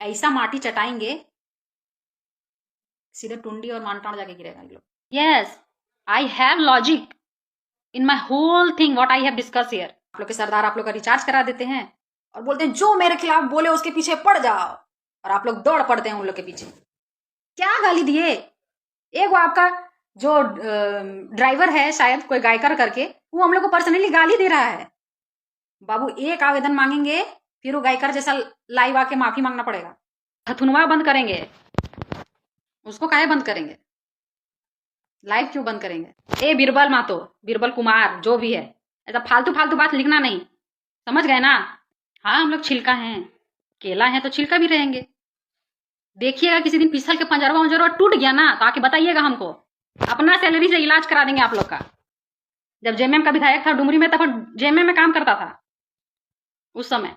ऐसा माटी चटाएंगे, सीधे टुंडी और मानटाण जाके गिरेगा ये लोग। Yes, I have logic in my whole thing what I have discuss here. आप लोग के सरदार आप लोग का रिचार्ज करा देते हैं और बोलते हैं जो मेरे खिलाफ बोले उसके पीछे पड़ जाओ, और आप लोग दौड़ पड़ते हैं उन लोग के पीछे। क्या गाली दिए? एक वो आपका जो ड्राइवर है, शायद कोई गायकर करके, वो हम लोग को पर्सनली गाली दे रहा है। बाबू एक आवेदन मांगेंगे, फिर वो गायकर जैसा लाइव आके माफी मांगना पड़ेगा। हथुनवा बंद करेंगे, उसको काहे बंद करेंगे? लाइव क्यों बंद करेंगे? ए बीरबल मातो, बीरबल कुमार, जो भी है, ऐसा फालतू फालतू बात लिखना नहीं, समझ गए ना? हाँ, हम लोग छिलका हैं, केला है तो छिलका भी रहेंगे। देखिएगा किसी दिन फिसल के पंजरवा टूट गया ना, तो आके बताइएगा हमको, अपना सैलरी से इलाज करा देंगे आप लोग का। जब जेएमएम का विधायक था डुमरी में, तब जेएमएम में काम करता था उस समय।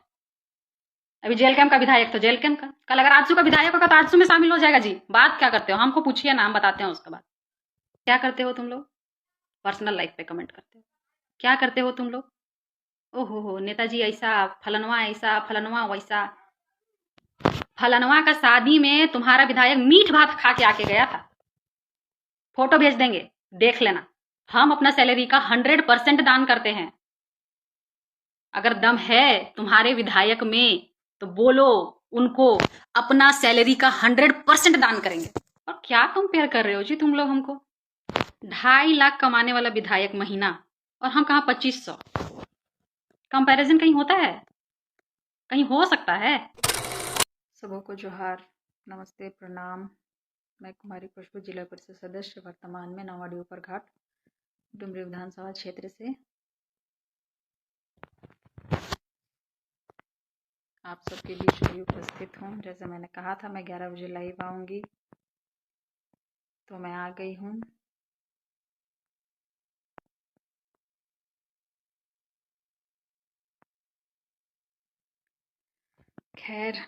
अभी जेल कैंप का विधायक था, जेल कैंप का। कल अगर आजसू का विधायक होगा तो आजसू में शामिल हो जाएगा जी। बात क्या करते हो हमको पूछिए ना, हम बताते हैं उसके बाद। क्या करते हो तुम लोग? पर्सनल लाइफ पे कमेंट करते हो। क्या करते हो तुम लोग? ओहो हो, नेताजी ऐसा, फलनवा वैसा। फलनवा का शादी में तुम्हारा विधायक मीठ भात खा के आके गया था, फोटो भेज देंगे, देख लेना। हम अपना सैलरी का 100% दान करते हैं। अगर दम है तुम्हारे विधायक में तो बोलो उनको, अपना सैलरी का 100% दान करेंगे। और क्या कंपेयर कर रहे हो जी तुम लोग हमको? 2.5 लाख कमाने वाला विधायक महीना, और हम कहाँ 2500। कंपैरिजन कहीं होता है? कहीं हो सकता है? सबों को जोहार, नमस्ते, प्रणाम। मैं कुमारी खुशबू, जिला परिषद सदस्य, वर्तमान में नवाडी ऊपर घाट, डुमरी विधानसभा क्षेत्र से आप सबके बीच भी उपस्थित हूँ। जैसे मैंने कहा था मैं 11 बजे लाइव आऊँगी, तो मैं आ गई हूँ। खैर,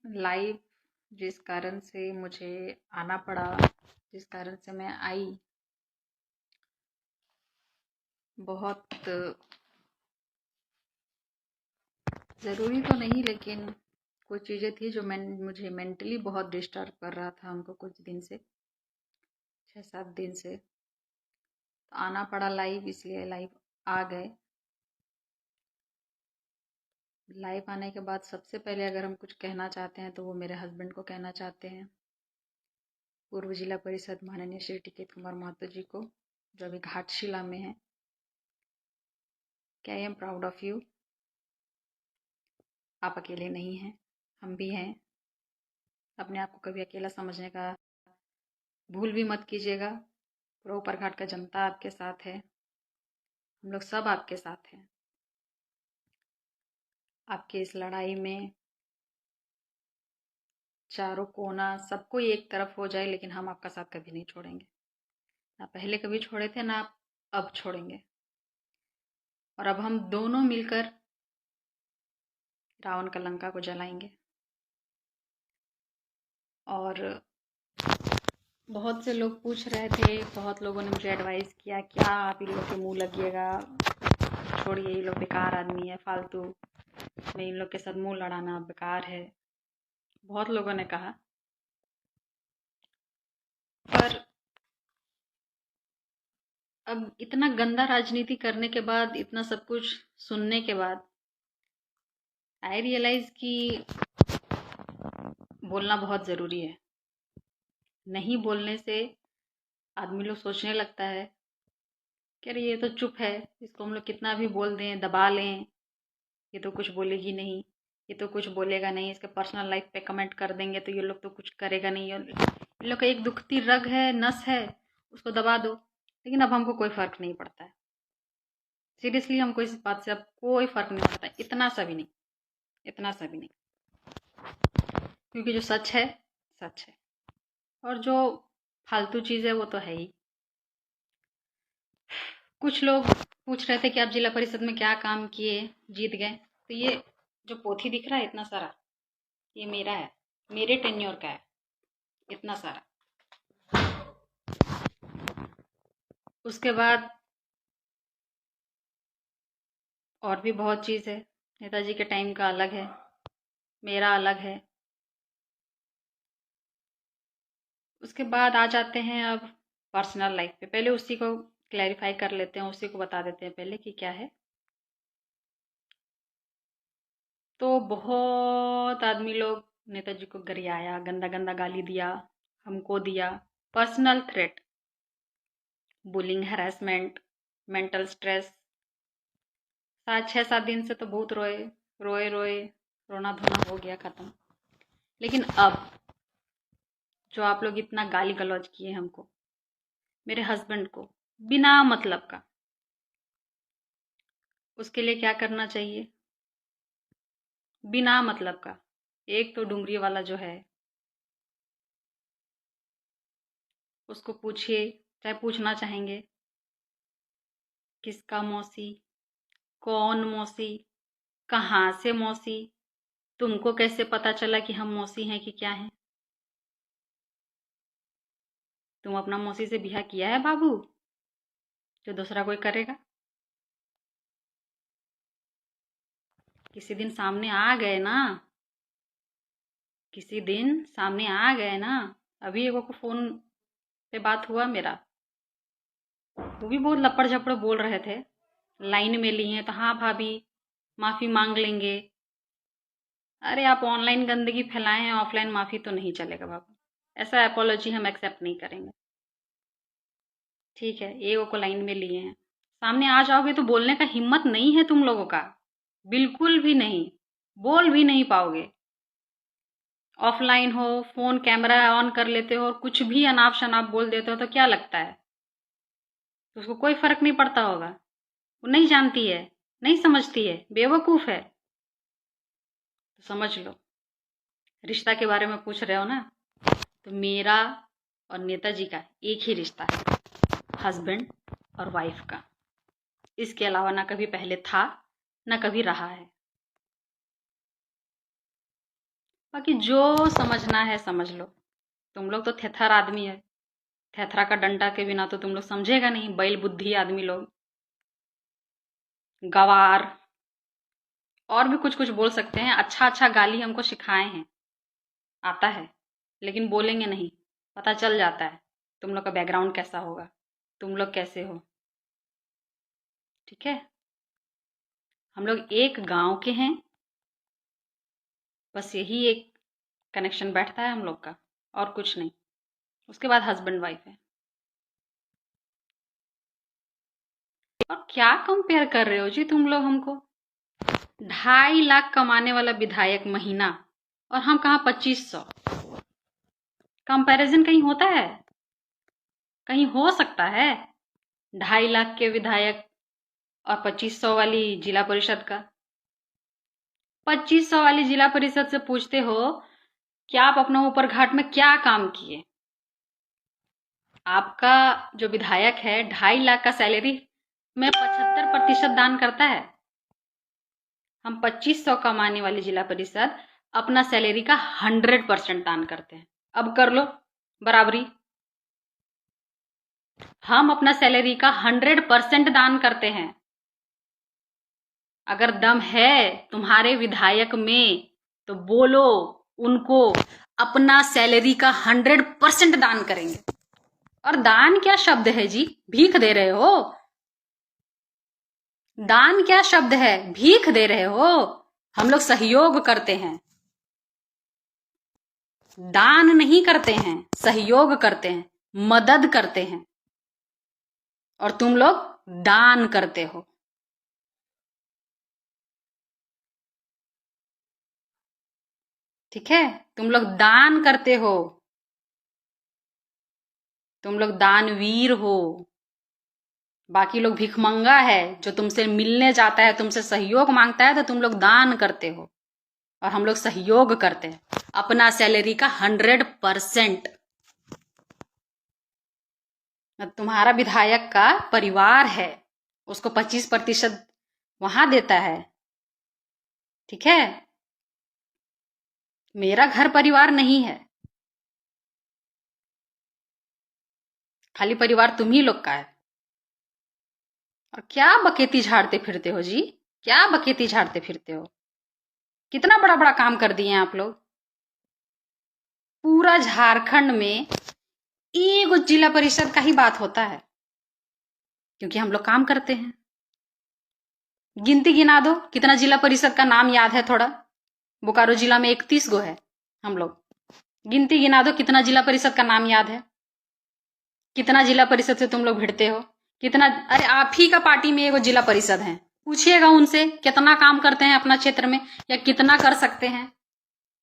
लाइव जिस कारण से मुझे आना पड़ा, जिस कारण से मैं आई, बहुत ज़रूरी तो नहीं, लेकिन कुछ चीज़ें थी जो मुझे मेंटली बहुत डिस्टर्ब कर रहा था हमको कुछ दिन से, 6-7 दिन से। तो आना पड़ा लाइव, इसलिए लाइव आ गए। लाइव आने के बाद सबसे पहले अगर हम कुछ कहना चाहते हैं तो वो मेरे हस्बैंड को कहना चाहते हैं, पूर्व जिला परिषद माननीय श्री टिकेत कुमार महतो जी को, जो अभी घाटशिला में है, कि I am proud of you. आप अकेले नहीं हैं, हम भी हैं। अपने आप को कभी अकेला समझने का भूल भी मत कीजिएगा। पूरा ऊपरघाट का जनता आपके साथ है, हम लोग सब आपके साथ हैं। आपके इस लड़ाई में चारों कोना सब कोई एक तरफ हो जाए, लेकिन हम आपका साथ कभी नहीं छोड़ेंगे। ना पहले कभी छोड़े थे, ना अब छोड़ेंगे। और अब हम दोनों मिलकर रावण का लंका को जलाएंगे। और बहुत से लोग पूछ रहे थे, बहुत लोगों ने मुझे एडवाइस किया, क्या आप इन लोग के मुंह लगिएगा, छोड़िए, ये लोग बेकार आदमी है, फालतू में इन लोग के साथ मुंह लड़ाना बेकार है, बहुत लोगों ने कहा। पर अब इतना गंदा राजनीति करने के बाद, इतना सब कुछ सुनने के बाद, आई रियलाइज कि बोलना बहुत ज़रूरी है। नहीं बोलने से आदमी लोग सोचने लगता है कि अरे ये तो चुप है, इसको हम लोग कितना भी बोल दें, दबा लें, ये तो कुछ बोलेगी नहीं, ये तो कुछ बोलेगा नहीं, इसके पर्सनल लाइफ पे कमेंट कर देंगे तो ये लोग तो कुछ करेगा नहीं, इन लोग का एक दुखती रग है, नस है, उसको दबा दो। लेकिन अब हमको कोई फ़र्क नहीं पड़ता है, सीरियसली हमको इस बात से अब कोई फ़र्क नहीं पड़ता, इतना सा भी नहीं, इतना सा भी नहीं। क्योंकि जो सच है सच है, और जो फालतू चीज़ है वो तो है ही। कुछ लोग पूछ रहे थे कि आप जिला परिषद में क्या काम किए, जीत गए। तो ये जो पोथी दिख रहा है इतना सारा, ये मेरा है, मेरे टेन्योर का है, इतना सारा। उसके बाद और भी बहुत चीज़ है, नेताजी के टाइम का अलग है, मेरा अलग है। उसके बाद आ जाते हैं अब पर्सनल लाइफ पे। पहले उसी को क्लैरिफाई कर लेते हैं, उसी को बता देते हैं पहले कि क्या है। तो बहुत आदमी लोग नेताजी को गरियाया, गंदा गंदा गाली दिया, हमको दिया, personal threat, bullying, harassment, mental stress. 6-7 दिन से तो बहुत रोए रोए रोए, रोना धोना हो गया खत्म। लेकिन अब जो आप लोग इतना गाली गलौज किए हमको, मेरे हस्बैंड को, बिना मतलब का, उसके लिए क्या करना चाहिए? बिना मतलब का। एक तो डुंगरी वाला जो है, उसको पूछिए, चाहे पूछना चाहेंगे, किसका मौसी, कौन मौसी, कहाँ से मौसी, तुमको कैसे पता चला कि हम मौसी हैं कि क्या हैं? तुम अपना मौसी से बिहा किया है बाबू, जो दूसरा कोई करेगा? किसी दिन सामने आ गए ना, किसी दिन सामने आ गए ना। अभी एगो को फोन पे बात हुआ मेरा, वो भी बहुत लपड़ झपड़ बोल रहे थे, लाइन में लिए तो हाँ भाभी माफी मांग लेंगे। अरे आप ऑनलाइन गंदगी फैलाए हैं, ऑफलाइन माफी तो नहीं चलेगा बाबू। ऐसा अपोलॉजी हम एक्सेप्ट नहीं करेंगे। ठीक है, एगो को लाइन में लिए हैं, सामने आ जाओगे तो बोलने का हिम्मत नहीं है तुम लोगों का, बिल्कुल भी नहीं, बोल भी नहीं पाओगे। ऑफलाइन हो, फोन कैमरा ऑन कर लेते हो और कुछ भी अनाप शनाप बोल देते हो तो क्या लगता है? तो उसको कोई फर्क नहीं पड़ता होगा? वो नहीं जानती है, नहीं समझती है, बेवकूफ है। तो समझ लो। रिश्ता के बारे में पूछ रहे हो ना, तो मेरा और नेताजी का एक ही रिश्ता है, हस्बैंड और वाइफ का। इसके अलावा ना कभी पहले था, ना कभी रहा है। बाकी जो समझना है समझ लो। तुम लोग तो थेथर आदमी है, थेथरा का डंडा के बिना तो तुम लोग समझेगा नहीं, बैल बुद्धि आदमी लोग, गवार, और भी कुछ कुछ बोल सकते हैं। अच्छा अच्छा गाली हमको सिखाए हैं, आता है, लेकिन बोलेंगे नहीं, पता चल जाता है तुम लोग का बैकग्राउंड कैसा होगा, तुम लोग कैसे हो। ठीक है, हम लोग एक गांव के हैं, बस यही एक कनेक्शन बैठता है हम लोग का, और कुछ नहीं। उसके बाद हस्बैंड वाइफ है। और क्या कंपेयर कर रहे हो जी तुम लोग हमको? 2.5 लाख कमाने वाला विधायक महीना, और हम कहाँ 2500? कंपैरिजन कहीं होता है? कहीं हो सकता है 2.5 लाख के विधायक और 2500 वाली जिला परिषद का? 2500 वाली जिला परिषद से पूछते हो कि आप अपना ऊपर घाट में क्या काम किए? आपका जो विधायक है 2.5 लाख का सैलरी में 75% दान करता है। हम 2500 कमाने वाली जिला परिषद अपना सैलरी का 100% दान करते हैं। अब कर लो बराबरी। हम अपना सैलरी का 100% दान करते हैं। अगर दम है तुम्हारे विधायक में तो बोलो उनको, अपना सैलरी का 100% दान करेंगे। और दान क्या शब्द है जी, भीख दे रहे हो? दान क्या शब्द है, भीख दे रहे हो? हम लोग सहयोग करते हैं, दान नहीं करते हैं, सहयोग करते हैं, मदद करते हैं। और तुम लोग दान करते हो। ठीक है, तुम लोग दान करते हो, तुम लोग दानवीर हो। बाकी लोग भिखमंगा है, जो तुमसे मिलने जाता है, तुमसे सहयोग मांगता है, तो तुम लोग दान करते हो और हम लोग सहयोग करते हैं अपना सैलरी का 100%। तुम्हारा विधायक का परिवार है, उसको 25% वहां देता है। ठीक है, मेरा घर परिवार नहीं है, खाली परिवार तुम ही लोग का है। और क्या बकेती झाड़ते फिरते हो जी, क्या बकेती झाड़ते फिरते हो? कितना बड़ा बड़ा काम कर दिए हैं आप लोग। पूरा झारखंड में एक जिला परिषद का ही बात होता है, क्योंकि हम लोग काम करते हैं। गिनती गिना दो, कितना जिला परिषद का नाम याद है थोड़ा। बोकारो जिला में 31 गो है हम लोग। गिनती गिना दो, कितना जिला परिषद का नाम याद है, कितना जिला परिषद से तुम लोग भिड़ते हो, कितना। अरे आप ही का पार्टी में एगो जिला परिषद है, पूछिएगा उनसे कितना काम करते हैं अपना क्षेत्र में, या कितना कर सकते हैं,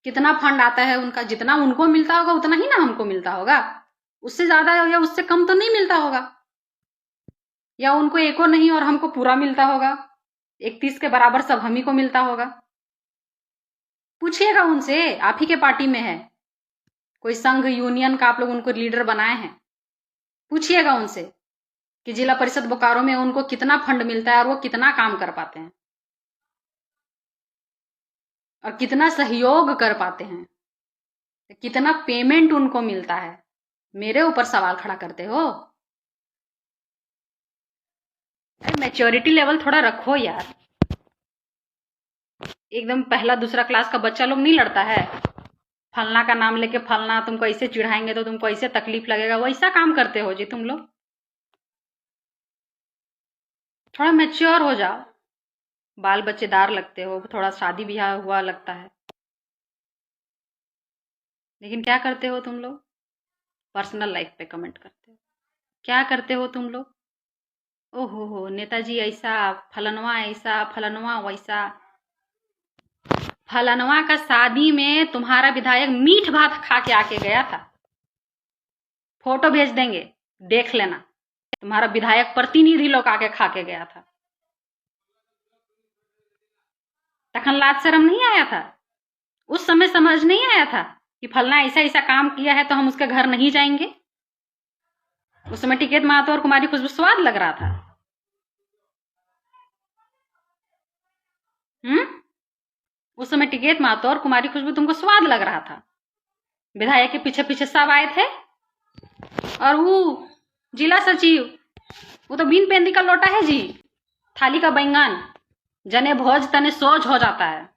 कितना फंड आता है उनका। जितना उनको मिलता होगा उतना ही ना हमको मिलता होगा, उससे ज्यादा या उससे कम तो नहीं मिलता होगा। या उनको एको नहीं और हमको पूरा मिलता होगा, 31 के बराबर सब हम ही को मिलता होगा। पूछिएगा उनसे, आप ही के पार्टी में है कोई संघ यूनियन का, आप लोग उनको लीडर बनाए हैं। पूछिएगा उनसे कि जिला परिषद बोकारो में उनको कितना फंड मिलता है और वो कितना काम कर पाते हैं और कितना सहयोग कर पाते हैं, कितना पेमेंट उनको मिलता है। मेरे ऊपर सवाल खड़ा करते हो। अरे मैच्योरिटी लेवल थोड़ा रखो यार। एकदम पहला दूसरा क्लास का बच्चा लोग नहीं लड़ता है, फलना का नाम लेके फलना तुमको ऐसे चिढ़ाएंगे तो तुमको ऐसे तकलीफ लगेगा, वैसा काम करते हो जी तुम लोग। थोड़ा मैच्योर हो जाओ, बाल बच्चेदार लगते हो, थोड़ा शादी ब्याह हुआ लगता है, लेकिन क्या करते हो तुम लोग, पर्सनल लाइफ पे कमेंट करते हो। क्या करते हो तुम लोग, ओहो हो नेताजी ऐसा, फलनवा ऐसा, फलनवा वैसा। फलनवा का शादी में तुम्हारा विधायक मीठ भात खा के आके गया था, फोटो भेज देंगे देख लेना। तुम्हारा विधायक प्रतिनिधि लोग आके खा के गया था। तखन लाज शर्म नहीं आया था, उस समय समझ नहीं आया था कि फलना ऐसा ऐसा काम किया है तो हम उसके घर नहीं जाएंगे। उस समय टिकैत महतो और कुमारी खुशबू स्वाद लग रहा था। उस समय टिकैत महतो और कुमारी खुशबू तुमको स्वाद लग रहा था। विधायक के पीछे पीछे सब आए थे, और वो जिला सचिव वो तो बिन पेंदी का लोटा है जी, थाली का बैंगन, जने भोज तने सोच हो जाता है।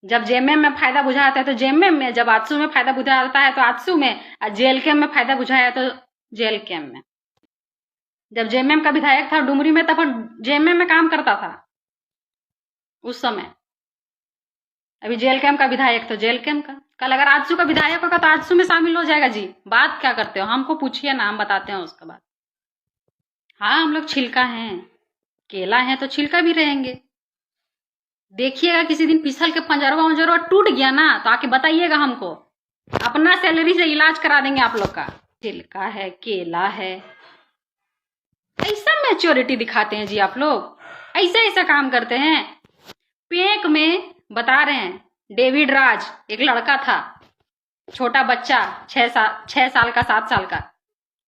जब जेएमएम में फायदा बुझाता है तो जेएमएम में, जब आजसू में फायदा बुझाता है तो आजसू में, और जेल कैम में फायदा बुझाया तो जेल कैम में। जब जेएमएम का विधायक था डुमरी में, तब जेएमएम में काम करता था उस समय। अभी जेल कैम का विधायक तो जेल कैम का, कल अगर आजसू का विधायक होगा तो आजसू में शामिल हो जाएगा जी। बात क्या करते हो, हमको पूछिए ना, हम बताते हैं उसका बात। हाँ हम लोग छिलका हैं, केला है तो छिलका भी रहेंगे। देखिएगा किसी दिन पिसल के पंजरवा टूट गया ना तो आके बताइएगा हमको, अपना सैलरी से इलाज करा देंगे आप लोग का। छिलका है, केला है, ऐसा मैच्योरिटी दिखाते हैं जी आप लोग, ऐसा ऐसा काम करते हैं। पेंक में बता रहे हैं, डेविड राज एक लड़का था, छोटा बच्चा, 6 साल का 7 साल का,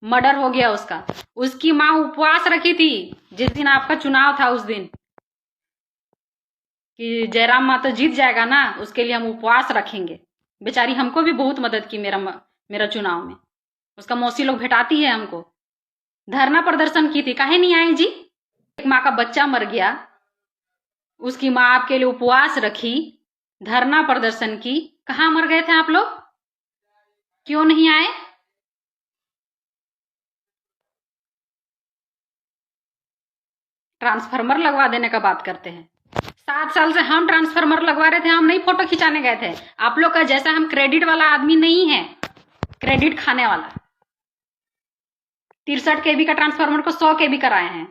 मर्डर हो गया उसका। उसकी माँ उपवास रखी थी जिस दिन आपका चुनाव था, उस दिन कि जयराम माँ तो जीत जाएगा ना, उसके लिए हम उपवास रखेंगे। बेचारी हमको भी बहुत मदद की मेरा चुनाव में, उसका मौसी लोग भेटाती है हमको। धरना प्रदर्शन की थी, काहे नहीं आए जी। एक माँ का बच्चा मर गया, उसकी माँ आपके लिए उपवास रखी, धरना प्रदर्शन की। कहाँ मर गए थे आप लोग, क्यों नहीं आए। ट्रांसफार्मर लगवा देने का बात करते हैं। 7 साल से हम ट्रांसफार्मर लगवा रहे थे, हम नहीं फोटो खिंचाने गए थे। आप लोग का जैसा हम क्रेडिट वाला आदमी नहीं है, क्रेडिट खाने वाला। 63 kV का ट्रांसफार्मर को 100 kV कराए हैं।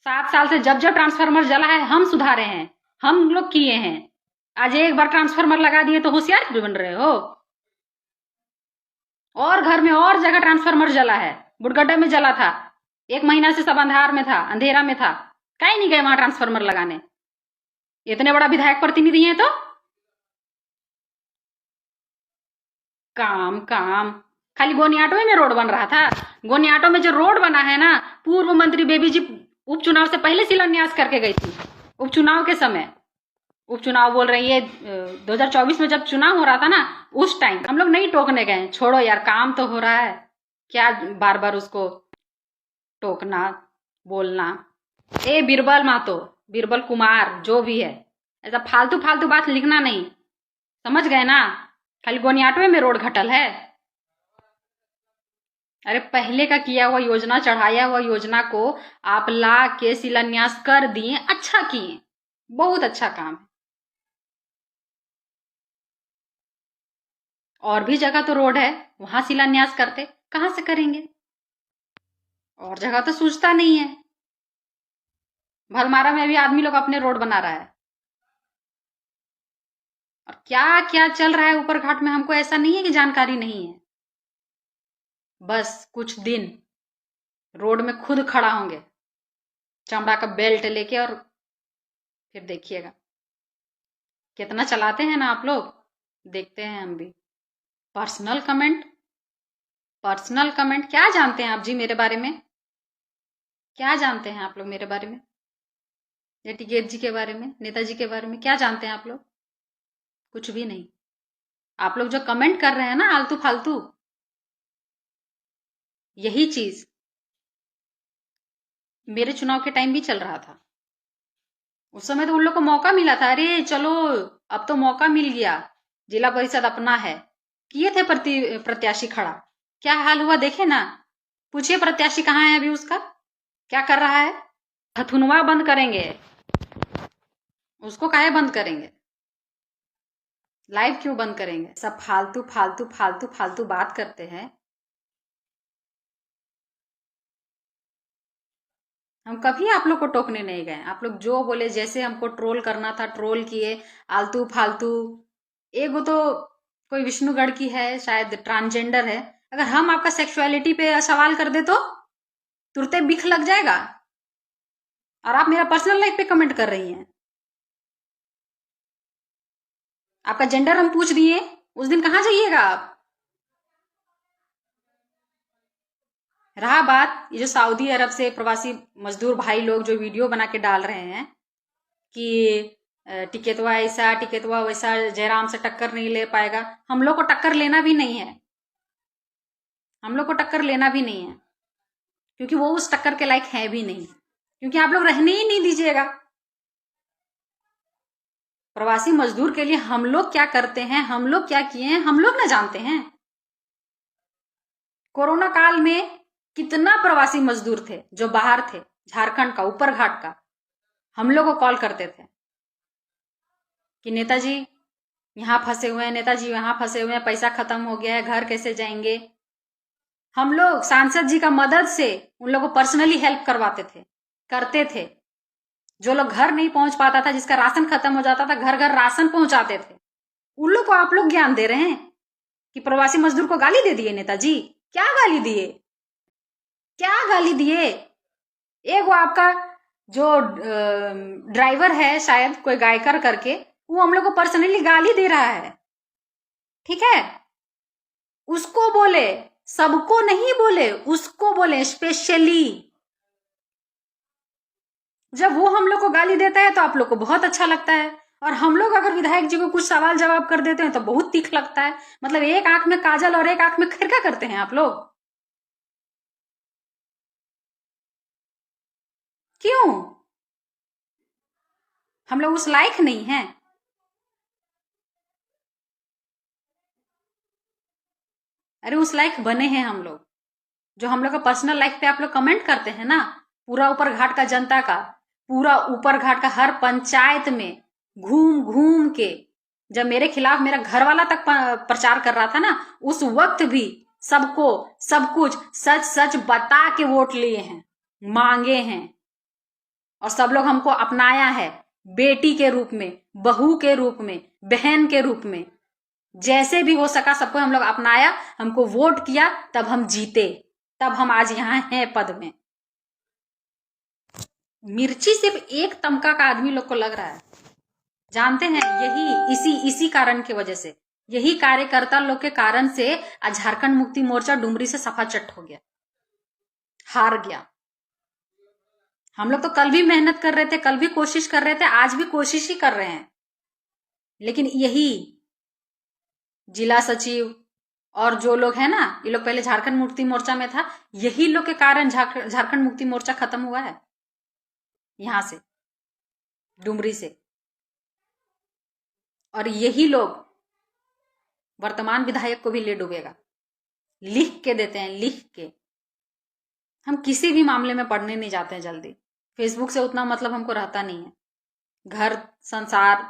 7 साल से जब जब ट्रांसफार्मर जला है हम सुधारे हैं, हम लोग किए हैं। आज एक बार ट्रांसफार्मर लगा दिए तो होशियार बन रहे हो। और घर में और जगह ट्रांसफार्मर जला है, बुडगड्डा में जला था, 1 महीना से सब अंधेरा में था। कहीं नहीं गए वहां ट्रांसफार्मर लगाने। इतने बड़ा विधायक प्रतिनिधि है तो काम काम खाली गोनियाटो में रोड बन रहा था। गोनियाटो में जो रोड बना है ना, पूर्व मंत्री बेबी जी उपचुनाव से पहले शिलान्यास करके गई थी। उपचुनाव के समय, उपचुनाव बोल रही है 2024 में जब चुनाव हो रहा था ना, उस टाइम हम लोग नहीं टोकने गए। छोड़ो यार, काम तो हो रहा है, क्या बार बार उसको टोकना बोलना। ए बीरबल महतो, बीरबल कुमार जो भी है, ऐसा फालतू फालतू बात लिखना नहीं, समझ गए ना? खाली गोनियाटवे में रोड घटल है। अरे पहले का किया हुआ योजना, चढ़ाया हुआ योजना को आप ला के शिलान्यास कर दिए, अच्छा किए, बहुत अच्छा काम है। और भी जगह तो रोड है, वहां शिलान्यास करते, कहां से करेंगे? और जगह तो सूझता नहीं है। भलमारा में भी आदमी लोग अपने रोड बना रहा है, और क्या क्या चल रहा है ऊपर घाट में, हमको ऐसा नहीं है कि जानकारी नहीं है। बस कुछ दिन रोड में खुद खड़ा होंगे चमड़ा का बेल्ट लेके, और फिर देखिएगा कितना चलाते हैं ना आप लोग, देखते हैं हम भी। पर्सनल कमेंट, पर्सनल कमेंट, क्या जानते हैं आप जी मेरे बारे में? क्या जानते हैं आप लोग मेरे बारे में, या टिकैत जी के बारे में, नेताजी के बारे में? क्या जानते हैं आप लोग? कुछ भी नहीं। आप लोग जो कमेंट कर रहे हैं ना आलतू फालतू, यही चीज मेरे चुनाव के टाइम भी चल रहा था। उस समय तो उन लोग को मौका मिला था, अरे चलो अब तो मौका मिल गया, जिला परिषद अपना है, किए थे प्रत्याशी खड़ा, क्या हाल हुआ देखे ना। पूछिए प्रत्याशी कहाँ है अभी, उसका क्या कर रहा है? हथुनवा बंद करेंगे, उसको काहे बंद करेंगे? लाइव क्यों बंद करेंगे? सब फालतू फालतू फालतू फालतू बात करते हैं। हम कभी आप लोग को टोकने नहीं गए, आप लोग जो बोले, जैसे हमको ट्रोल करना था ट्रोल किए, आलतू फालतू। एगो तो कोई विष्णुगढ़ की है, शायद ट्रांसजेंडर है, अगर हम आपका सेक्सुअलिटी पे सवाल कर दे तो तुरंत बिख लग जाएगा, और आप मेरा पर्सनल लाइफ पे कमेंट कर रही हैं। आपका जेंडर हम पूछ दिए, उस दिन कहां जाइएगा आप? रहा बात ये जो सऊदी अरब से प्रवासी मजदूर भाई लोग जो वीडियो बना के डाल रहे हैं कि टिकैतवा ऐसा टिकैतवा वैसा, जयराम से टक्कर नहीं ले पाएगा, हम लोग को टक्कर लेना भी नहीं है, हम लोग को टक्कर लेना भी नहीं है, क्योंकि वो उस टक्कर के लायक है भी नहीं, क्योंकि आप लोग रहने ही नहीं दीजिएगा। प्रवासी मजदूर के लिए हम लोग क्या करते हैं, हम लोग क्या किए हैं, हम लोग ना जानते हैं। कोरोना काल में कितना प्रवासी मजदूर थे जो बाहर थे, झारखंड का, ऊपर घाट का, हम लोग को कॉल करते थे कि नेताजी यहां फंसे हुए हैं, नेताजी यहां फंसे हुए हैं, पैसा खत्म हो गया है, घर कैसे जाएंगे। हम लोग सांसद जी का मदद से उन लोगों को पर्सनली हेल्प करवाते थे, करते थे। जो लोग घर नहीं पहुंच पाता था, जिसका राशन खत्म हो जाता था, घर घर राशन पहुंचाते थे। उन लोग को आप लोग ज्ञान दे रहे हैं कि प्रवासी मजदूर को गाली दे दिए नेताजी। क्या गाली दिए, क्या गाली दिए? एक वो आपका जो ड्राइवर है, शायद कोई गायकर करके, वो हम लोग को पर्सनली गाली दे रहा है, ठीक है? उसको बोले, सबको नहीं बोले, उसको बोले स्पेशली। जब वो हम लोग को गाली देता है तो आप लोग को बहुत अच्छा लगता है, और हम लोग अगर विधायक जी को कुछ सवाल जवाब कर देते हैं तो बहुत तीख लगता है। मतलब एक आंख में काजल और एक आंख में खिरका करते हैं आप लोग, क्यों? हम लोग उस लायक नहीं हैं? अरे उस लायक बने हैं हम लोग। जो हम लोग का पर्सनल लाइफ पे आप लोग कमेंट करते हैं ना, पूरा ऊपर घाट का जनता का, पूरा ऊपर घाट का हर पंचायत में घूम घूम के, जब मेरे खिलाफ मेरा घर वाला तक प्रचार कर रहा था ना, उस वक्त भी सबको सब कुछ सच सच बता के वोट लिए हैं, मांगे हैं, और सब लोग हमको अपनाया है, बेटी के रूप में, बहू के रूप में, बहन के रूप में, जैसे भी हो सका सबको हम लोग अपनाया, हमको वोट किया, तब हम जीते, तब हम आज यहां हैं पद में। मिर्ची सिर्फ एक तमका का आदमी लोग को लग रहा है, जानते हैं? यही इसी कारण की वजह से, यही कार्यकर्ता लोग के कारण से आज झारखंड मुक्ति मोर्चा डुमरी से सफाचट हो गया, हार गया। हम लोग तो कल भी मेहनत कर रहे थे, कल भी कोशिश कर रहे थे, आज भी कोशिश ही कर रहे हैं, लेकिन यही जिला सचिव और जो लोग हैं ना, ये लोग पहले झारखंड मुक्ति मोर्चा में था, यही लोग के कारण झारखंड मुक्ति मोर्चा खत्म हुआ है यहां से। डुमरी से। और यही लोग वर्तमान विधायक को भी ले डूबेगा। लिख के देते हैं, लिख के। हम किसी भी मामले में पढ़ने नहीं जाते हैं जल्दी। फेसबुक से उतना मतलब हमको रहता नहीं है। घर संसार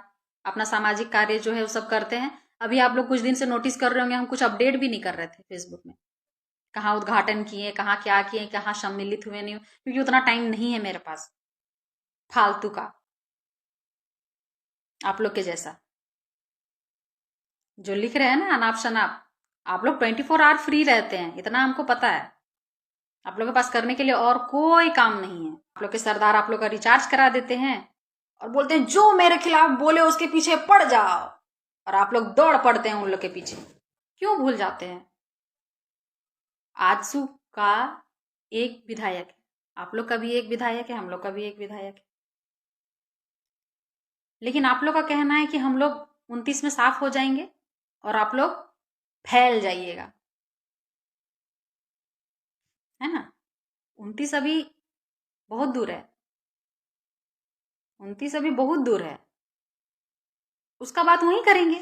अपना सामाजिक कार्य जो है वो सब करते हैं। अभी आप लोग कुछ दिन से नोटिस कर रहे होंगे, हम कुछ अपडेट भी नहीं कर रहे थे फेसबुक में। कहाँ उद्घाटन किए, कहाँ क्या किए, कहाँ सम्मिलित हुए नहीं, क्योंकि उतना टाइम नहीं है मेरे पास फालतू का। आप लोग के जैसा जो लिख रहे हैं ना अनाप शनाप, आप लोग 24 आवर फ्री रहते हैं, इतना हमको पता है। आप लोग के पास करने के लिए और कोई काम नहीं है। आप लोग के सरदार आप लोग का रिचार्ज करा देते हैं और बोलते हैं जो मेरे खिलाफ बोले उसके पीछे पड़ जाओ, और आप लोग दौड़ पड़ते हैं उन लोग के पीछे। क्यों भूल जाते हैं? आजसू का एक विधायक है, आप लोग का भी एक विधायक है, हम लोग का भी एक विधायक है। लेकिन आप लोग का कहना है कि हम लोग 29 में साफ हो जाएंगे और आप लोग फैल जाइएगा, है ना। 29 अभी बहुत दूर है, 29 अभी बहुत दूर है। उसका बात वहीं करेंगे।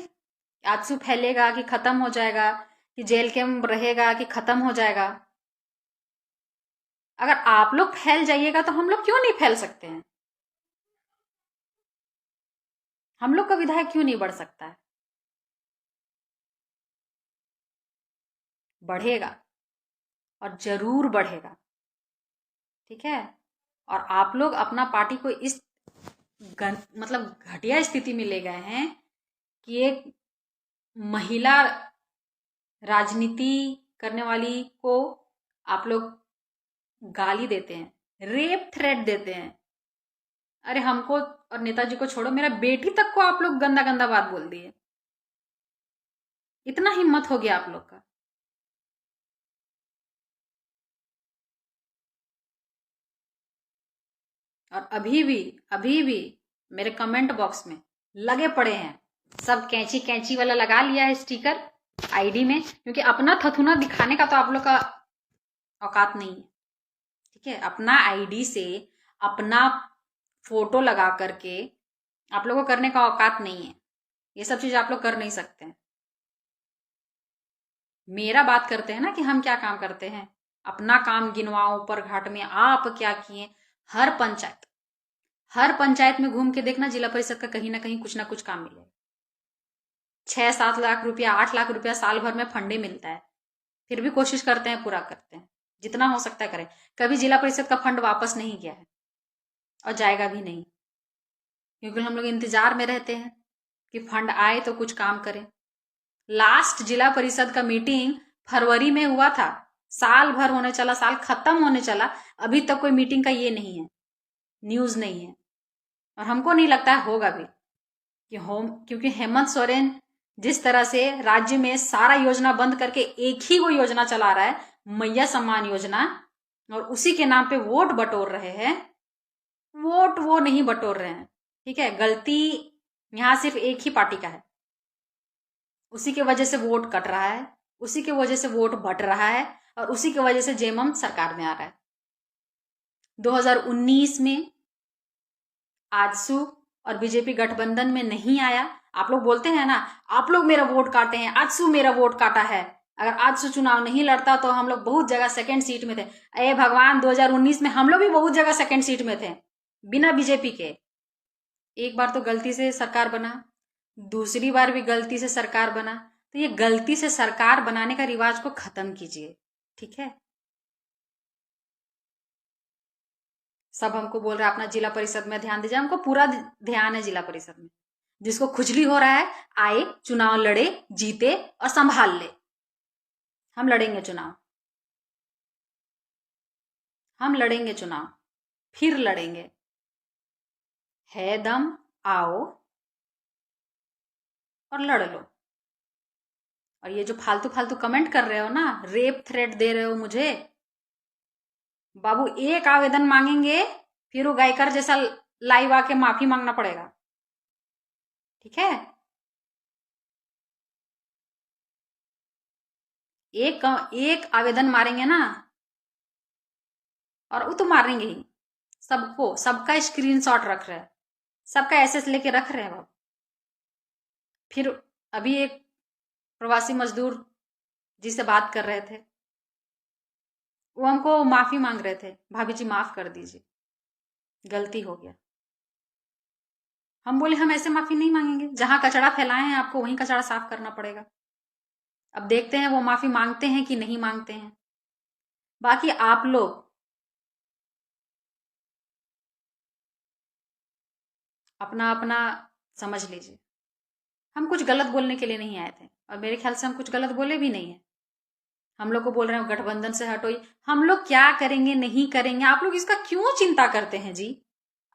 आजसू फैलेगा कि खत्म हो जाएगा, कि जेल कैंप रहेगा कि खत्म हो जाएगा। अगर आप लोग फैल जाइएगा तो हम लोग क्यों नहीं फैल सकते हैं? हम लोग का विधायक क्यों नहीं बढ़ सकता है? बढ़ेगा, और जरूर बढ़ेगा, ठीक है। और आप लोग अपना पार्टी को इस मतलब घटिया स्थिति में ले गए हैं कि एक महिला राजनीति करने वाली को आप लोग गाली देते हैं, रेप थ्रेट देते हैं। अरे हमको और नेताजी को छोड़ो, मेरा बेटी तक को आप लोग गंदा गंदा बात बोल दिए। इतना हिम्मत हो गया आप लोग का। और अभी भी मेरे कमेंट बॉक्स में लगे पड़े हैं, सब कैंची कैंची वाला लगा लिया है स्टिकर आईडी में, क्योंकि अपना थथुना दिखाने का तो आप लोग का औकात नहीं है, ठीक है। अपना आईडी से अपना फोटो लगा करके आप लोगों को करने का औकात नहीं है। ये सब चीज आप लोग कर नहीं सकते हैं। मेरा बात करते हैं ना कि हम क्या काम करते हैं, अपना काम गिनवाओ ऊपर घाट में आप क्या किए। हर पंचायत में घूम के देखना, जिला परिषद का कहीं ना कहीं कुछ ना कुछ काम मिलेगा। 6-7 लाख रुपया, 8 लाख रुपया साल भर में फंडे मिलता है, फिर भी कोशिश करते हैं, पूरा करते हैं, जितना हो सकता है करें। कभी जिला परिषद का फंड वापस नहीं गया है और जाएगा भी नहीं, क्योंकि हम लोग इंतजार में रहते हैं कि फंड आए तो कुछ काम करें। लास्ट जिला परिषद का मीटिंग फरवरी में हुआ था, साल भर होने चला, साल खत्म होने चला, अभी तक कोई मीटिंग का ये नहीं है, न्यूज नहीं है। और हमको नहीं लगता है होगा भी, क्योंकि हेमंत सोरेन जिस तरह से राज्य में सारा योजना बंद करके एक ही वो योजना चला रहा है, मैया सम्मान योजना, और उसी के नाम पे वोट बटोर रहे हैं। वोट वो नहीं बटोर रहे हैं, ठीक है। गलती यहां सिर्फ एक ही पार्टी का है, उसी के वजह से वोट कट रहा है, उसी के वजह से वोट बट रहा है, और उसी की वजह से जेएमएम सरकार में आ रहा है। 2019 में आजसू और बीजेपी गठबंधन में नहीं आया। आप लोग बोलते हैं ना, आप लोग मेरा वोट काटे हैं, आजसू मेरा वोट काटा है। अगर आजसू चुनाव नहीं लड़ता तो हम लोग बहुत जगह सेकंड सीट में थे। अरे भगवान, 2019 में हम लोग भी बहुत जगह सेकंड सीट में थे बिना बीजेपी के। एक बार तो गलती से सरकार बना, दूसरी बार भी गलती से सरकार बना, तो ये गलती से सरकार बनाने का रिवाज को खत्म कीजिए, ठीक है। सब हमको बोल रहा है अपना जिला परिषद में ध्यान दीजिए, हमको पूरा ध्यान है जिला परिषद में। जिसको खुजली हो रहा है आए, चुनाव लड़े, जीते और संभाल ले। हम लड़ेंगे चुनाव, हम लड़ेंगे चुनाव, फिर लड़ेंगे। है दम, आओ और लड़ लो। और ये जो फालतू फालतू कमेंट कर रहे हो ना, रेप थ्रेट दे रहे हो मुझे, बाबू एक आवेदन मांगेंगे फिर वो गायकर जैसा लाइव आके माफी मांगना पड़ेगा, ठीक है। एक आवेदन मारेंगे ना, और वो तो मारेंगे ही, सबको, सबका स्क्रीनशॉट रख रहे हैं, सबका एसेस लेके रख रहे हैं बाबू। फिर अभी एक प्रवासी मजदूर जिससे बात कर रहे थे, वो हमको माफी मांग रहे थे, भाभी जी माफ कर दीजिए, गलती हो गया। हम बोले हम ऐसे माफी नहीं मांगेंगे, जहां कचरा फैलाए हैं आपको वहीं कचरा साफ करना पड़ेगा। अब देखते हैं वो माफी मांगते हैं कि नहीं मांगते हैं। बाकी आप लोग अपना अपना समझ लीजिए। हम कुछ गलत बोलने के लिए नहीं आए थे, और मेरे ख्याल से हम कुछ गलत बोले भी नहीं है। हम लोग को बोल रहे हैं गठबंधन से हटो, हम लोग क्या करेंगे नहीं करेंगे, आप लोग इसका क्यों चिंता करते हैं जी?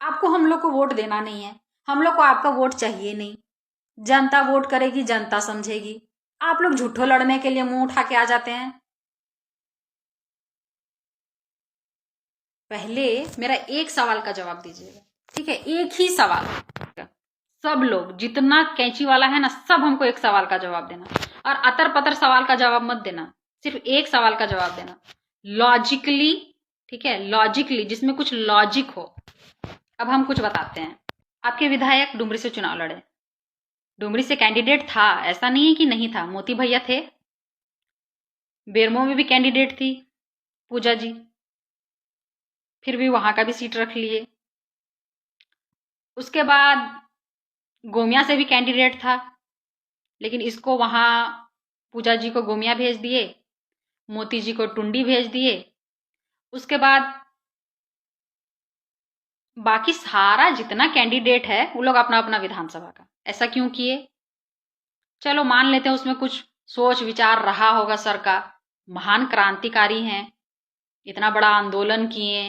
आपको हम लोग को वोट देना नहीं है, हम लोग को आपका वोट चाहिए नहीं। जनता वोट करेगी, जनता समझेगी। आप लोग झूठो लड़ने के लिए मुंह उठा के आ जाते हैं। पहले मेरा एक सवाल का जवाब दीजिएगा, ठीक है? एक ही सवाल। सब लोग जितना कैंची वाला है ना, सब हमको एक सवाल का जवाब देना, और अतर पतर सवाल का जवाब मत देना, सिर्फ एक सवाल का जवाब देना लॉजिकली, ठीक है? लॉजिकली, जिसमें कुछ लॉजिक हो। अब हम कुछ बताते हैं। आपके विधायक डुमरी से चुनाव लड़े, डुमरी से कैंडिडेट था, ऐसा नहीं है कि नहीं था, मोती भैया थे। बेरमो में भी कैंडिडेट थी पूजा जी, फिर भी वहां का भी सीट रख लिए। उसके बाद गोमिया से भी कैंडिडेट था, लेकिन इसको वहां पूजा जी को गोमिया भेज दिए, मोती जी को टुंडी भेज दिए। उसके बाद बाकी सारा जितना कैंडिडेट है वो लोग अपना अपना विधानसभा का। ऐसा क्यों किए? चलो मान लेते हैं उसमें कुछ सोच विचार रहा होगा सर का, महान क्रांतिकारी हैं, इतना बड़ा आंदोलन किए,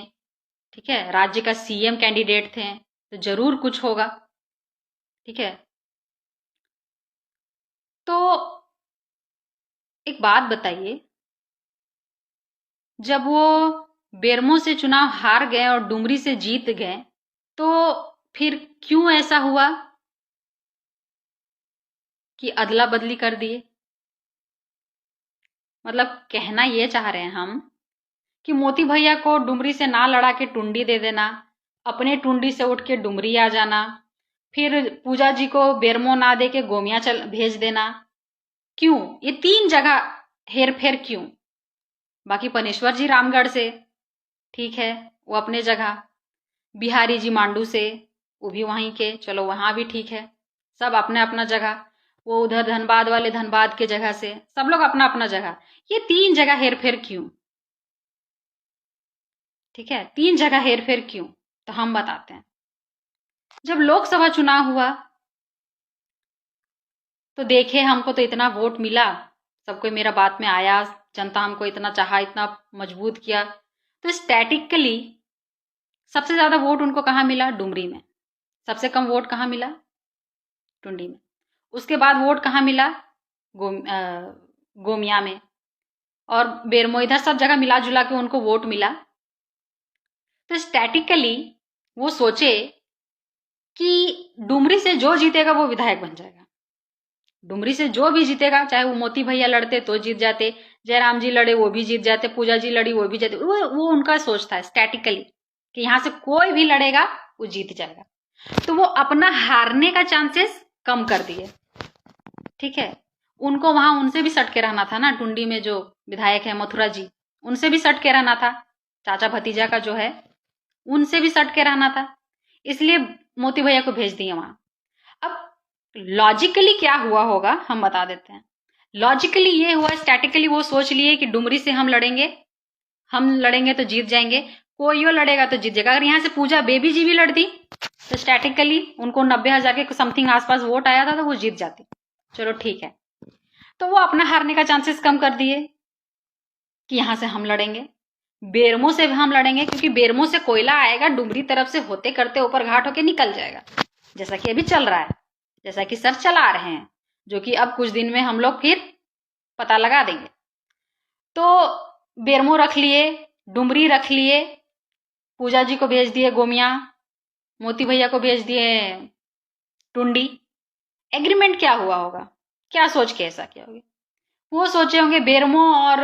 ठीक है, राज्य का सीएम कैंडिडेट थे, तो जरूर कुछ होगा, ठीक है? तो एक बात बताइए, जब वो बेरमो से चुनाव हार गए और डुमरी से जीत गए, तो फिर क्यों ऐसा हुआ कि अदला बदली कर दिए? मतलब कहना ये चाह रहे हैं हम कि मोती भैया को डुमरी से ना लड़ा के टुंडी दे देना, अपने टुंडी से उठ के डुमरी आ जाना, फिर पूजा जी को बेरमो ना दे के गोमिया भेज देना। क्यों ये तीन जगह हेर फेर क्यों? बाकी पनेश्वर जी रामगढ़ से, ठीक है, वो अपने जगह, बिहारी जी मांडू से, वो भी वहीं के, चलो वहां भी ठीक है, सब अपने अपना जगह। वो उधर धनबाद वाले धनबाद के जगह से, सब लोग अपना अपना जगह। ये तीन जगह हेर फेर क्यों? ठीक है, तीन जगह हेर फेर क्यों? तो हम बताते हैं। जब लोकसभा चुनाव हुआ तो देखे हमको तो इतना वोट मिला, सब कोई मेरा बात में आया, जनता हमको इतना चाहा, इतना मजबूत किया, तो स्टैटिकली सबसे ज्यादा वोट उनको कहाँ मिला? डुमरी में। सबसे कम वोट कहाँ मिला? टुंडी में। उसके बाद वोट कहाँ मिला? गोमिया में, और बेरमो, इधर सब जगह मिला जुला के उनको वोट मिला। तो स्टैटिकली वो सोचे कि डुमरी से जो जीतेगा वो विधायक बन जाएगा। डुमरी से जो भी जीतेगा, चाहे वो मोती भैया लड़ते तो जीत जाते, जयराम जी लड़े वो भी जीत जाते, पूजा जी लड़ी वो भी जाते, वो उनका सोच था स्टैटिकली कि यहां से कोई भी लड़ेगा वो जीत जाएगा। तो वो अपना हारने का चांसेस कम कर दिए, ठीक है? उनको वहां उनसे भी सट के रहना था ना, टुंडी में जो विधायक है मथुरा जी, उनसे भी सट के रहना था, चाचा भतीजा का जो है, उनसे भी सट के रहना था, इसलिए मोती भैया को भेज दिए वहां। अब लॉजिकली क्या हुआ होगा हम बता देते हैं। लॉजिकली ये हुआ, स्टैटिकली वो सोच लिए कि डुमरी से हम लड़ेंगे तो जीत जाएंगे, कोई लड़ेगा तो जीत जाएगा। अगर यहाँ से पूजा बेबी जी भी लड़ती तो स्टैटिकली उनको 90,000 के समथिंग आसपास वोट आया था, तो वो जीत जाती। चलो ठीक है, तो वो अपना हारने का चांसेस कम कर दिए कि यहां से हम लड़ेंगे, बेरमो से हम लड़ेंगे, क्योंकि बेरमो से कोयला आएगा, डुमरी तरफ से होते करते ऊपर घाट होके निकल जाएगा, जैसा कि अभी चल रहा है, जैसा कि सर चला रहे हैं, जो कि अब कुछ दिन में हम लोग फिर पता लगा देंगे। तो बेरमो रख लिए, डुमरी रख लिए, पूजा जी को भेज दिए गोमिया, मोती भैया को भेज दिए टुंडी। एग्रीमेंट क्या हुआ होगा? क्या सोच के ऐसा किया होगा? वो सोचे होंगे बेरमो और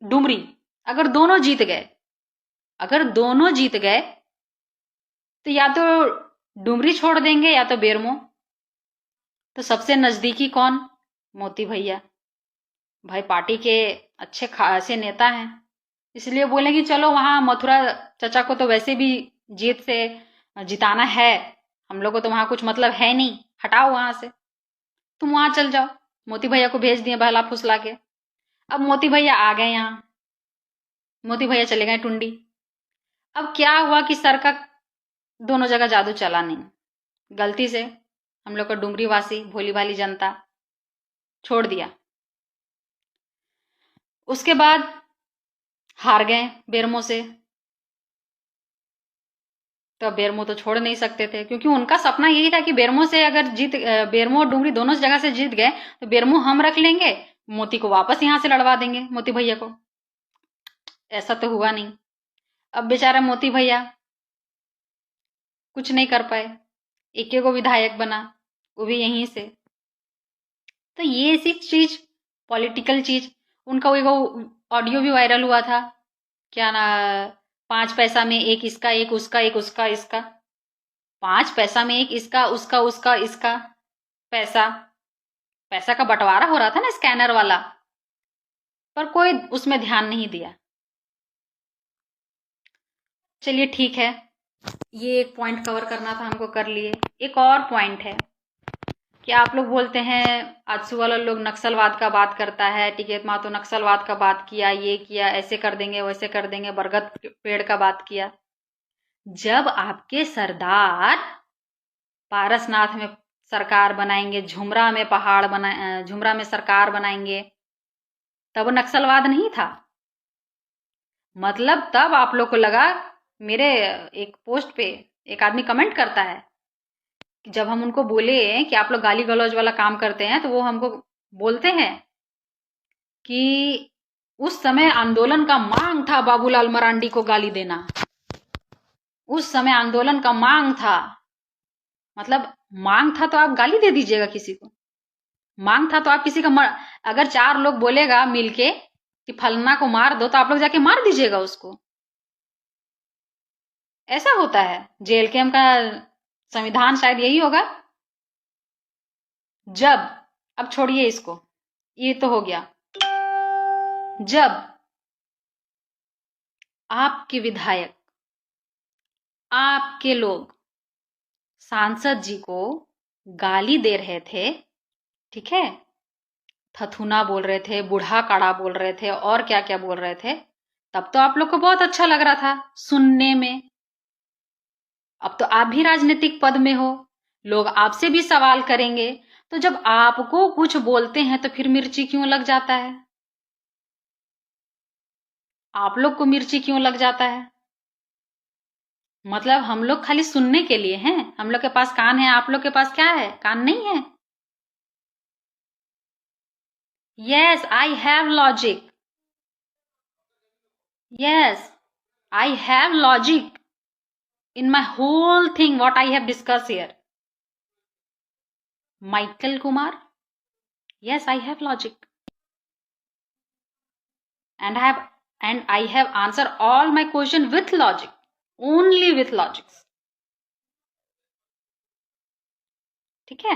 डुमरी अगर दोनों जीत गए, तो या तो डुमरी छोड़ देंगे या तो बेरमो। तो सबसे नजदीकी कौन? मोती भैया। भाई पार्टी के अच्छे खासे नेता हैं, इसलिए बोले कि चलो वहां मथुरा चचा को तो वैसे भी जीत से जिताना है, हम लोग को तो वहां कुछ मतलब है नहीं, हटाओ वहां से, तुम वहां चल जाओ। मोती भैया को भेज दिए बहला फुसला के। अब मोती भैया आ गए यहाँ, मोती भैया चले गए टुंडी। अब क्या हुआ कि सर का दोनों जगह जादू चला नहीं, गलती से हम लोग को डुमरी वासी भोली भाली जनता छोड़ दिया। उसके बाद हार गए बेरमो से। तो अब बेरमो तो छोड़ नहीं सकते थे, क्योंकि उनका सपना यही था कि बेरमो से अगर बेरमो और डुमरी दोनों जगह से जीत गए तो बेरमो हम रख लेंगे, मोती को वापस यहां से लड़वा देंगे, मोती भैया को। ऐसा तो हुआ नहीं। अब बेचारा मोती भैया कुछ नहीं कर पाए, एक को विधायक बना, वो भी यहीं से। तो ये ऐसी चीज, पॉलिटिकल चीज। उनका वो ऑडियो भी वायरल हुआ था, क्या ना, 5 पैसा में एक इसका एक उसका एक उसका इसका, 5 पैसा में एक इसका उसका उसका इसका पैसा, पैसा का बंटवारा हो रहा था ना स्कैनर वाला, पर कोई उसमें ध्यान नहीं दिया। चलिए ठीक है, ये एक पॉइंट कवर करना था हमको, कर लिए। एक और पॉइंट है कि आप लोग बोलते हैं आजसू वाला लोग नक्सलवाद का बात करता है, टिकैत मातो नक्सलवाद का बात किया, ये किया, ऐसे कर देंगे वैसे कर देंगे, बरगद पेड़ का बात किया। जब आपके सरदार पारसनाथ में सरकार बनाएंगे, झुमरा में पहाड़ बना, झुमरा में सरकार बनाएंगे, तब नक्सलवाद नहीं था। मतलब तब आप लोग को लगा, मेरे एक पोस्ट पे एक आदमी कमेंट करता है कि जब हम उनको बोले कि आप लोग गाली गलौज वाला काम करते हैं, तो वो हमको बोलते हैं कि उस समय आंदोलन का मांग था बाबूलाल मरांडी को गाली देना, उस समय आंदोलन का मांग था। मतलब मांग था तो आप गाली दे दीजिएगा किसी को, मांग था तो आप किसी का अगर 4 लोग बोलेगा मिलके कि फलना को मार दो, तो आप लोग जाके मार दीजिएगा उसको। ऐसा होता है, जेल कैम का संविधान शायद यही होगा। जब, अब छोड़िए इसको, ये तो हो गया। जब आपके विधायक, आपके लोग सांसद जी को गाली दे रहे थे, ठीक है, थथुना बोल रहे थे, बूढ़ा काड़ा बोल रहे थे, और क्या क्या बोल रहे थे, तब तो आप लोग को बहुत अच्छा लग रहा था सुनने में। अब तो आप भी राजनीतिक पद में हो, लोग आपसे भी सवाल करेंगे, तो जब आपको कुछ बोलते हैं तो फिर मिर्ची क्यों लग जाता है? आप लोग को मिर्ची क्यों लग जाता है? मतलब हम लोग खाली सुनने के लिए हैं, हम लोग के पास कान है, आप लोग के पास क्या है, कान नहीं है? Yes, I have logic. Yes, I have logic in my whole thing what I have discussed here. Michael Kumar, yes, I have logic, and I have answered all my question with logic, only with logics. ठीक है,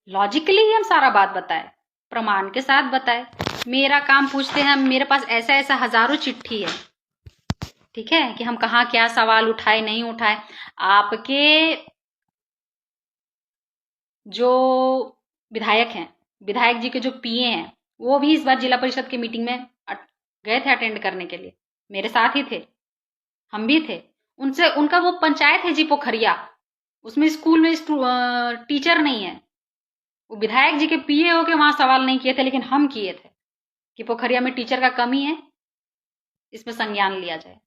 logically ही हम सारा बात बताए, प्रमाण के साथ बताए। मेरा काम पूछते हैं, मेरे पास ऐसा ऐसा हजारों चिट्ठी है, ठीक है, कि हम कहाँ क्या सवाल उठाए नहीं उठाए। आपके जो विधायक हैं, विधायक जी के जो पीए हैं, वो भी इस बार जिला परिषद की मीटिंग में गए थे अटेंड करने के लिए, मेरे साथ ही थे, हम भी थे। उनसे, उनका वो पंचायत है जी पोखरिया, उसमें स्कूल में टीचर नहीं है, वो विधायक जी के पीए होके वहां सवाल नहीं किए थे, लेकिन हम किए थे कि पोखरिया में टीचर का कमी है, इसमें संज्ञान लिया जाए।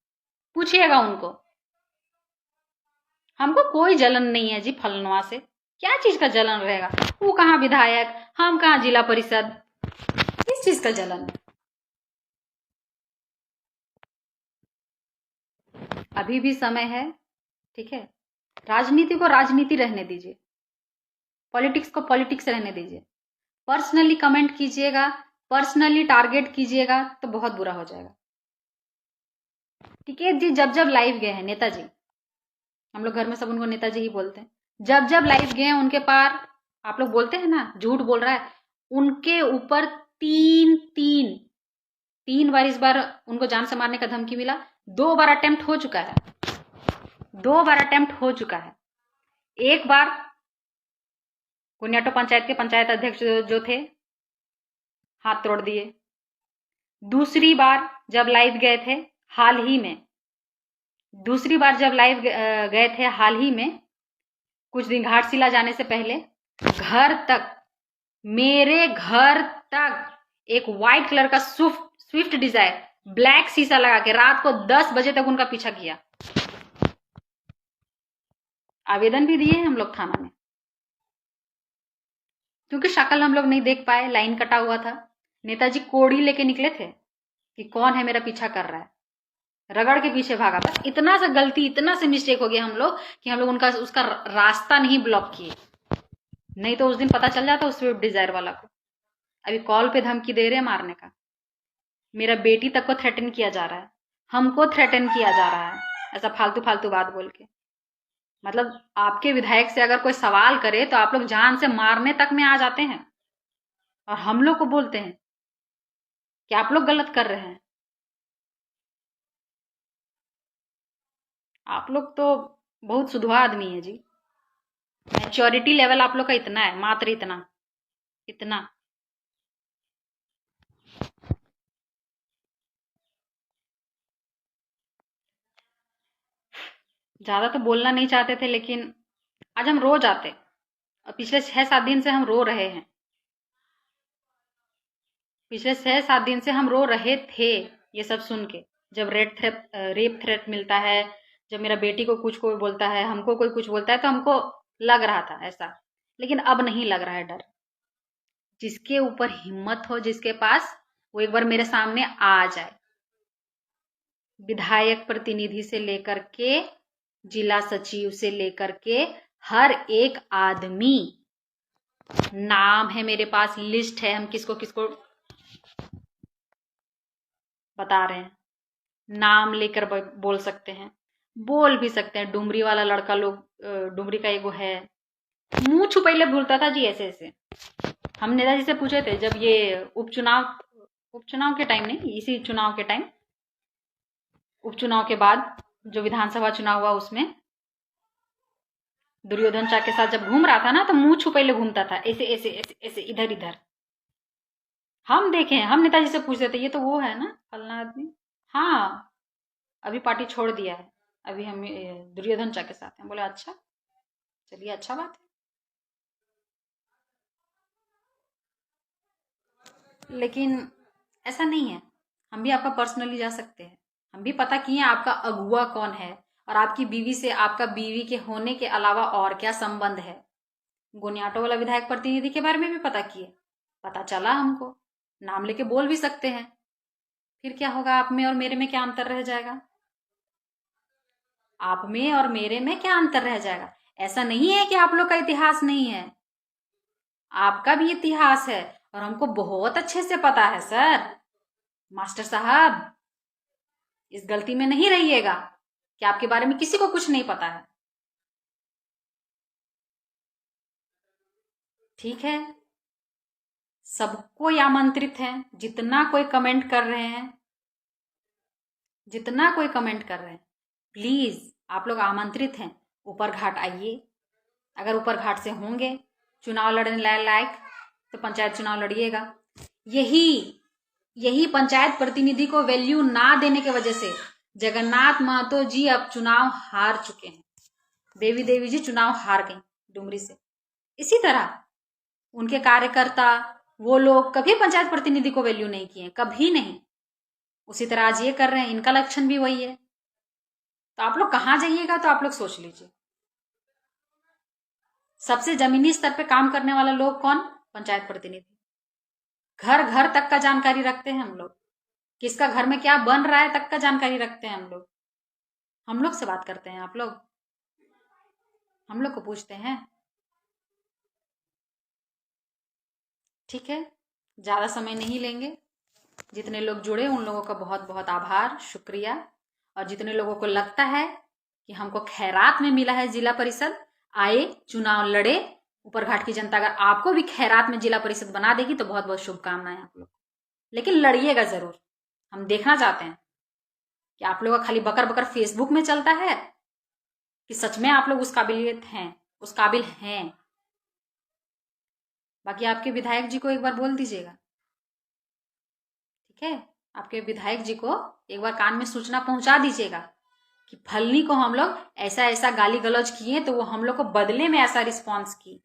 पूछिएगा उनको। हमको कोई जलन नहीं है जी फलनवा से, क्या चीज का जलन रहेगा? वो कहाँ विधायक, हम कहाँ जिला परिषद, किस चीज का जलन? अभी भी समय है, ठीक है, राजनीति को राजनीति रहने दीजिए, पॉलिटिक्स को पॉलिटिक्स रहने दीजिए। पर्सनली कमेंट कीजिएगा, पर्सनली टारगेट कीजिएगा तो बहुत बुरा हो जाएगा। टिकैत जी जब जब लाइव गए हैं, नेताजी हम लोग घर में सब उनको नेताजी ही बोलते हैं। जब जब लाइव गए उनके पार, आप लोग बोलते हैं ना झूठ बोल रहा है, उनके ऊपर तीन बार इस बार उनको जान से मारने का धमकी मिला। 2 बार अटेम्प्ट हो चुका है, 2 बार अटेम्प्ट हो चुका है। एक बार गुनियाटो पंचायत के पंचायत अध्यक्ष जो थे हाथ तोड़ दिए। दूसरी बार जब लाइव गए थे हाल ही में, दूसरी बार जब लाइव गए थे हाल ही में, कुछ दिन घाटशिला जाने से पहले, घर तक, मेरे घर तक एक व्हाइट कलर का स्विफ्ट डिजायर ब्लैक शीशा लगा के रात को 10 बजे तक उनका पीछा किया। आवेदन भी दिए हैं हम लोग थाना में, क्योंकि शक्ल हम लोग नहीं देख पाए, लाइन कटा हुआ था। नेताजी कोड़ी लेके निकले थे कि कौन है मेरा पीछा कर रहा है, रगड़ के पीछे भागा। बस इतना सा गलती, इतना सा मिस्टेक हो गया हम लोग कि हम लोग उसका रास्ता नहीं ब्लॉक किए, नहीं तो उस दिन पता चल जाता उस स्विफ्ट डिजायर वाला को। अभी कॉल पे धमकी दे रहे हैं मारने का। मेरा बेटी तक को थ्रेटन किया जा रहा है, हमको थ्रेटन किया जा रहा है, ऐसा फालतू फालतू बात बोल के। मतलब आपके विधायक से अगर कोई सवाल करे तो आप लोग जान से मारने तक में आ जाते हैं, और हम लोग को बोलते हैं कि आप लोग गलत कर रहे हैं। आप लोग तो बहुत सुधवा आदमी है जी। मैच्योरिटी लेवल आप लोग का इतना है, मात्र इतना इतना। ज्यादा तो बोलना नहीं चाहते थे, लेकिन आज हम रो जाते, और पिछले 6-7 दिन से हम रो रहे हैं। पिछले 6-7 दिन से हम रो रहे थे ये सब सुन के। जब रेप थ्रेट मिलता है, जब मेरा बेटी को कुछ कोई बोलता है, हमको कोई कुछ बोलता है, तो हमको लग रहा था ऐसा, लेकिन अब नहीं लग रहा है डर। जिसके ऊपर हिम्मत हो, जिसके पास, वो एक बार मेरे सामने आ जाए। विधायक प्रतिनिधि से लेकर के जिला सचिव से लेकर के हर एक आदमी, नाम है मेरे पास, लिस्ट है, हम किसको किसको बता रहे हैं, नाम लेकर बोल सकते हैं, बोल भी सकते हैं। डुमरी वाला लड़का लोग, डुमरी का एगो है, मुंह छुपैले भूलता था जी ऐसे ऐसे। हम नेताजी से पूछे थे जब ये उपचुनाव के टाइम, नहीं इसी चुनाव के टाइम, उपचुनाव के बाद जो विधानसभा चुनाव हुआ उसमें दुर्योधन चा के साथ जब घूम रहा था ना, तो मुंह छुपैले घूमता था, ऐसे ऐसे ऐसे ऐसे, इधर इधर। हम देखे हैं, हम नेताजी से पूछते थे ये तो वो है ना फलना आदमी। हाँ, अभी पार्टी छोड़ दिया है, अभी हम दुर्योधन चा के साथ हैं। बोले अच्छा, चलिए अच्छा बात है। लेकिन ऐसा नहीं है, हम भी आपका पर्सनली जा सकते हैं, हम भी पता किए आपका अगुआ कौन है, और आपकी बीवी से आपका बीवी के होने के अलावा और क्या संबंध है। गुनियाटो वाला विधायक प्रतिनिधि के बारे में भी पता किए, पता चला हमको, नाम लेके बोल भी सकते हैं। फिर क्या होगा, आप में और मेरे में क्या अंतर रह जाएगा? आप में और मेरे में क्या अंतर रह जाएगा? ऐसा नहीं है कि आप लोग का इतिहास नहीं है, आपका भी इतिहास है, और हमको बहुत अच्छे से पता है सर। मास्टर साहब, इस गलती में नहीं रहिएगा कि आपके बारे में किसी को कुछ नहीं पता है। ठीक है, सबको आमंत्रित है, जितना कोई कमेंट कर रहे हैं, जितना कोई कमेंट कर रहे हैं, प्लीज आप लोग आमंत्रित हैं, ऊपर घाट आइए। अगर ऊपर घाट से होंगे चुनाव लड़ने लायक, तो पंचायत चुनाव लड़िएगा। यही पंचायत प्रतिनिधि को वैल्यू ना देने की वजह से जगन्नाथ महतो जी अब चुनाव हार चुके हैं। देवी जी चुनाव हार गई डुमरी से। इसी तरह उनके कार्यकर्ता, वो लोग कभी पंचायत प्रतिनिधि को वैल्यू नहीं किए, कभी नहीं। उसी तरह आज ये कर रहे हैं, इनका लक्षण भी वही है। तो आप लोग कहां जाइएगा, तो आप लोग सोच लीजिए। सबसे जमीनी स्तर पे काम करने वाला लोग कौन? पंचायत प्रतिनिधि। घर घर तक का जानकारी रखते हैं हम लोग, किसका घर में क्या बन रहा है तक का जानकारी रखते हैं हम लोग से बात करते हैं आप लोग, हम लोग को पूछते हैं। ठीक है, ज्यादा समय नहीं लेंगे। जितने लोग जुड़े उन लोगों का बहुत बहुत आभार, शुक्रिया। और जितने लोगों को लगता है कि हमको खैरात में मिला है जिला परिषद, आए चुनाव लड़े, ऊपरघाट की जनता अगर आपको भी खैरात में जिला परिषद बना देगी तो बहुत बहुत शुभकामनाएं आप लोग, लेकिन लड़िएगा जरूर। हम देखना चाहते हैं कि आप लोग का खाली बकर बकर फेसबुक में चलता है कि सच में आप लोग उस काबिलियत हैं, उस काबिल हैं। बाकी आपके विधायक जी को एक बार बोल दीजिएगा, ठीक है, आपके विधायक जी को एक बार कान में सूचना पहुंचा दीजिएगा कि फलनी को हम लोग ऐसा ऐसा गाली गलौज किए तो वो हम लोग को बदले में ऐसा रिस्पॉन्स की,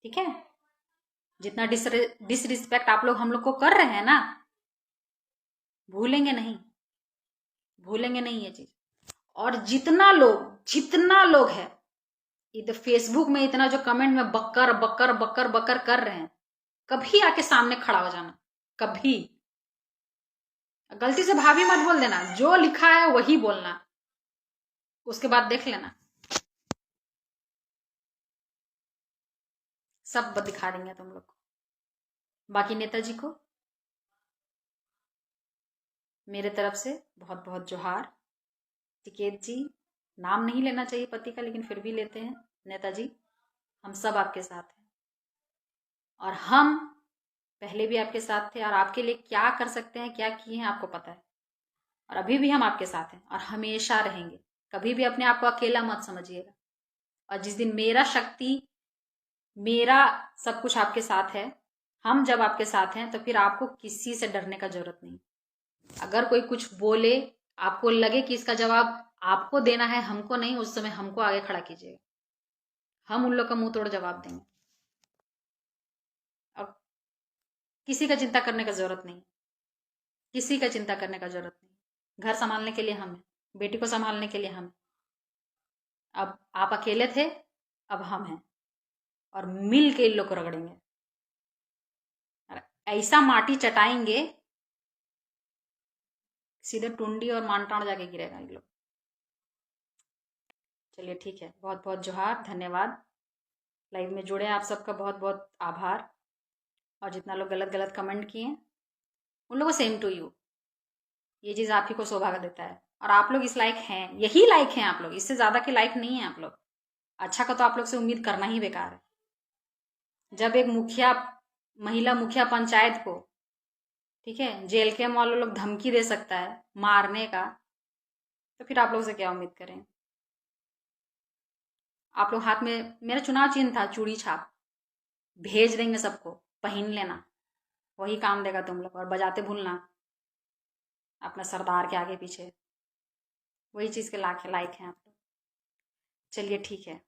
ठीक है। जितना डिसरिस्पेक्ट आप लोग हम लोग को कर रहे हैं ना, भूलेंगे नहीं, भूलेंगे नहीं ये चीज। और जितना लोग है इधर फेसबुक में इतना जो कमेंट में बकर बकर बकर बकर कर रहे हैं, कभी आके सामने खड़ा हो जाना, कभी गलती से भाभी मत बोल देना, जो लिखा है वही बोलना, उसके बाद देख लेना सब दिखा देंगे तुम लोग को। बाकी नेताजी को मेरे तरफ से बहुत बहुत जोहार। टिकेत जी, नाम नहीं लेना चाहिए पति का, लेकिन फिर भी लेते हैं। नेताजी, हम सब आपके साथ हैं और हम पहले भी आपके साथ थे और आपके लिए क्या कर सकते हैं, क्या किए हैं आपको पता है, और अभी भी हम आपके साथ हैं और हमेशा रहेंगे। कभी भी अपने आप को अकेला मत समझिएगा। और जिस दिन मेरा शक्ति, मेरा सब कुछ आपके साथ है, हम जब आपके साथ हैं, तो फिर आपको किसी से डरने का जरूरत नहीं। अगर कोई कुछ बोले, आपको लगे कि इसका जवाब आपको देना है, हमको नहीं, उस समय हमको आगे खड़ा कीजिएगा, हम उन लोग का मुंह तोड़ जवाब देंगे। और किसी का चिंता करने का जरूरत नहीं, किसी का चिंता करने का जरूरत नहीं। घर संभालने के लिए हम हैं, बेटी को संभालने के लिए हम हैं। अब आप अकेले थे, अब हम हैं और मिल के इन लोग को रगड़ेंगे, ऐसा माटी चटाएंगे सीधे टुंडी और मानटाण जाके गिरेगा इन लोग। चलिए ठीक है, बहुत बहुत जोहार, धन्यवाद। लाइव में जुड़े आप सबका बहुत बहुत आभार। और जितना लोग गलत गलत कमेंट किए उन लोगों को सेम टू यू। ये चीज़ आप ही को सौभाग्य देता है और आप लोग इस लायक हैं, यही लायक हैं आप लोग, इससे ज़्यादा के लायक नहीं है आप लोग। अच्छा का तो आप लोग से उम्मीद करना ही बेकार है। जब एक मुखिया, महिला मुखिया पंचायत को, ठीक है, जेल के वाले लोग धमकी दे सकता है मारने का, तो फिर आप लोग से क्या उम्मीद करें। आप लोग हाथ में, मेरा चुनाव चिन्ह था चूड़ी छाप, भेज देंगे सबको, पहन लेना, वही काम देगा तुम लोग। और बजाते भूलना अपना सरदार के आगे पीछे, वही चीज़ के लायक हैं आप लोग। चलिए ठीक है।